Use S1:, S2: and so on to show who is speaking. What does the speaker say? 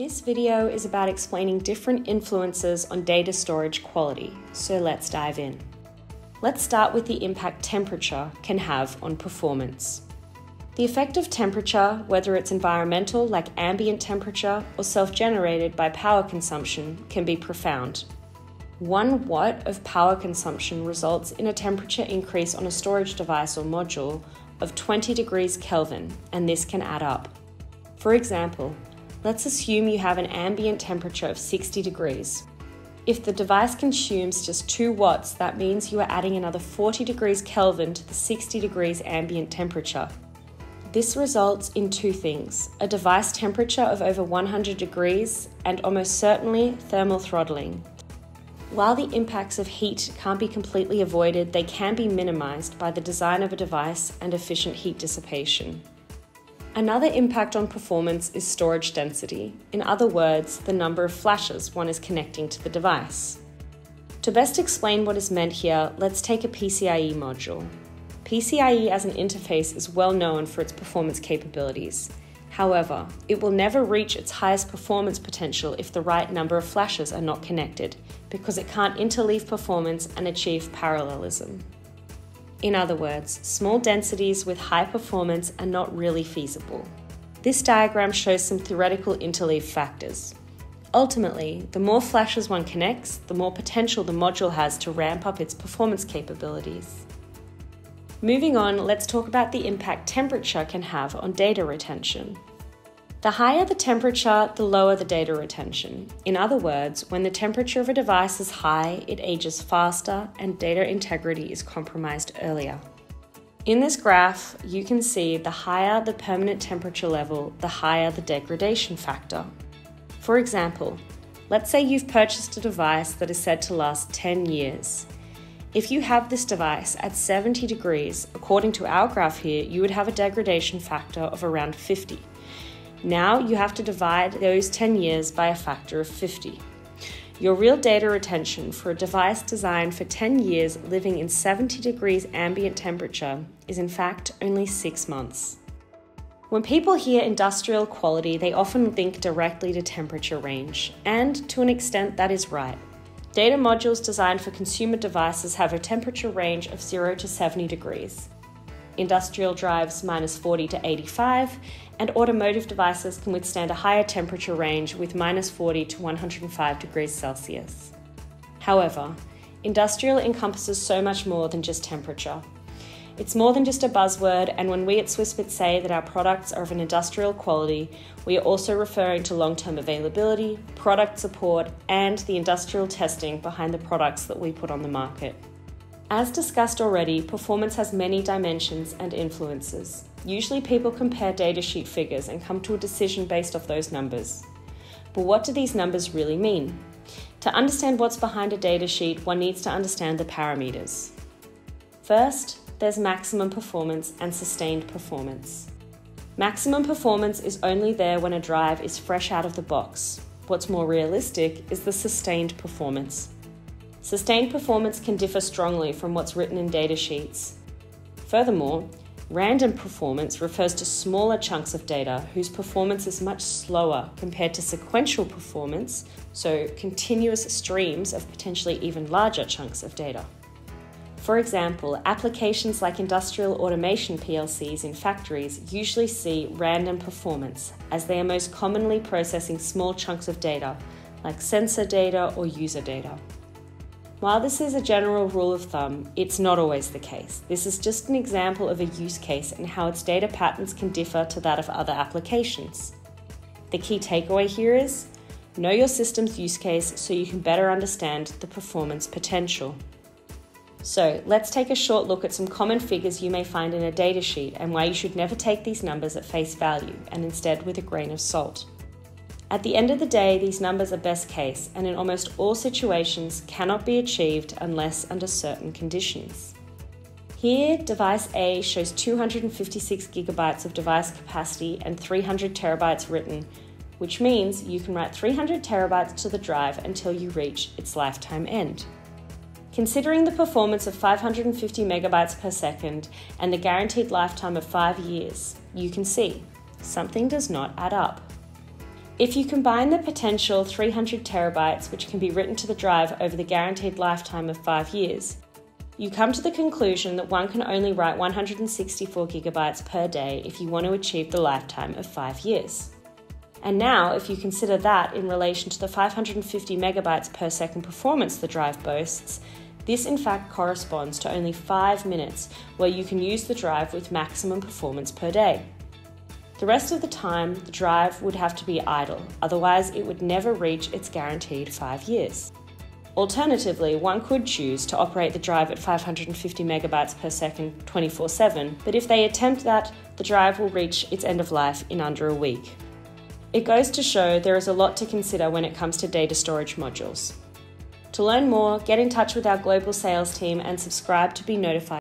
S1: This video is about explaining different influences on data storage quality, so let's dive in. Let's start with the impact temperature can have on performance. The effect of temperature, whether it's environmental like ambient temperature or self-generated by power consumption, can be profound. 1 watt of power consumption results in a temperature increase on a storage device or module of 20 degrees Kelvin, and this can add up. For example, let's assume you have an ambient temperature of 60 degrees. If the device consumes just 2 watts, that means you are adding another 40 degrees Kelvin to the 60 degrees ambient temperature. This results in 2 things: a device temperature of over 100 degrees and almost certainly thermal throttling. While the impacts of heat can't be completely avoided, they can be minimized by the design of a device and efficient heat dissipation. Another impact on performance is storage density. In other words, the number of flashes one is connecting to the device. To best explain what is meant here, let's take a PCIe module. PCIe as an interface is well known for its performance capabilities. However, it will never reach its highest performance potential if the right number of flashes are not connected, because it can't interleave performance and achieve parallelism. In other words, small densities with high performance are not really feasible. This diagram shows some theoretical interleave factors. Ultimately, the more flashes one connects, the more potential the module has to ramp up its performance capabilities. Moving on, let's talk about the impact temperature can have on data retention. The higher the temperature, the lower the data retention. In other words, when the temperature of a device is high, it ages faster and data integrity is compromised earlier. In this graph, you can see the higher the permanent temperature level, the higher the degradation factor. For example, let's say you've purchased a device that is said to last 10 years. If you have this device at 70 degrees, according to our graph here, you would have a degradation factor of around 50. Now you have to divide those 10 years by a factor of 50. Your real data retention for a device designed for 10 years living in 70 degrees ambient temperature is in fact only 6 months. When people hear industrial quality, they often think directly to temperature range, and to an extent that is right. Data modules designed for consumer devices have a temperature range of 0 to 70 degrees. Industrial drives -40 to 85, and automotive devices can withstand a higher temperature range with -40 to 105 degrees Celsius. However, industrial encompasses so much more than just temperature. It's more than just a buzzword, and when we at Swissbit say that our products are of an industrial quality, we are also referring to long-term availability, product support, and the industrial testing behind the products that we put on the market. As discussed already, performance has many dimensions and influences. Usually people compare datasheet figures and come to a decision based off those numbers. But what do these numbers really mean? To understand what's behind a datasheet, one needs to understand the parameters. First, there's maximum performance and sustained performance. Maximum performance is only there when a drive is fresh out of the box. What's more realistic is the sustained performance. Sustained performance can differ strongly from what's written in datasheets. Furthermore, random performance refers to smaller chunks of data whose performance is much slower compared to sequential performance, so continuous streams of potentially even larger chunks of data. For example, applications like industrial automation PLCs in factories usually see random performance, as they are most commonly processing small chunks of data, like sensor data or user data. While this is a general rule of thumb, it's not always the case. This is just an example of a use case and how its data patterns can differ to that of other applications. The key takeaway here is, know your system's use case so you can better understand the performance potential. So let's take a short look at some common figures you may find in a datasheet and why you should never take these numbers at face value and instead with a grain of salt. At the end of the day, these numbers are best case and in almost all situations cannot be achieved unless under certain conditions. Here, device A shows 256 gigabytes of device capacity and 300 terabytes written, which means you can write 300 terabytes to the drive until you reach its lifetime end. Considering the performance of 550 megabytes per second and the guaranteed lifetime of 5 years, you can see something does not add up. If you combine the potential 300 terabytes which can be written to the drive over the guaranteed lifetime of 5 years, you come to the conclusion that one can only write 164 gigabytes per day if you want to achieve the lifetime of 5 years. And now, if you consider that in relation to the 550 megabytes per second performance the drive boasts, this in fact corresponds to only 5 minutes where you can use the drive with maximum performance per day. The rest of the time, the drive would have to be idle, otherwise it would never reach its guaranteed 5 years. Alternatively, one could choose to operate the drive at 550 megabytes per second 24/7, but if they attempt that, the drive will reach its end of life in under a week. It goes to show there is a lot to consider when it comes to data storage modules. To learn more, get in touch with our global sales team and subscribe to be notified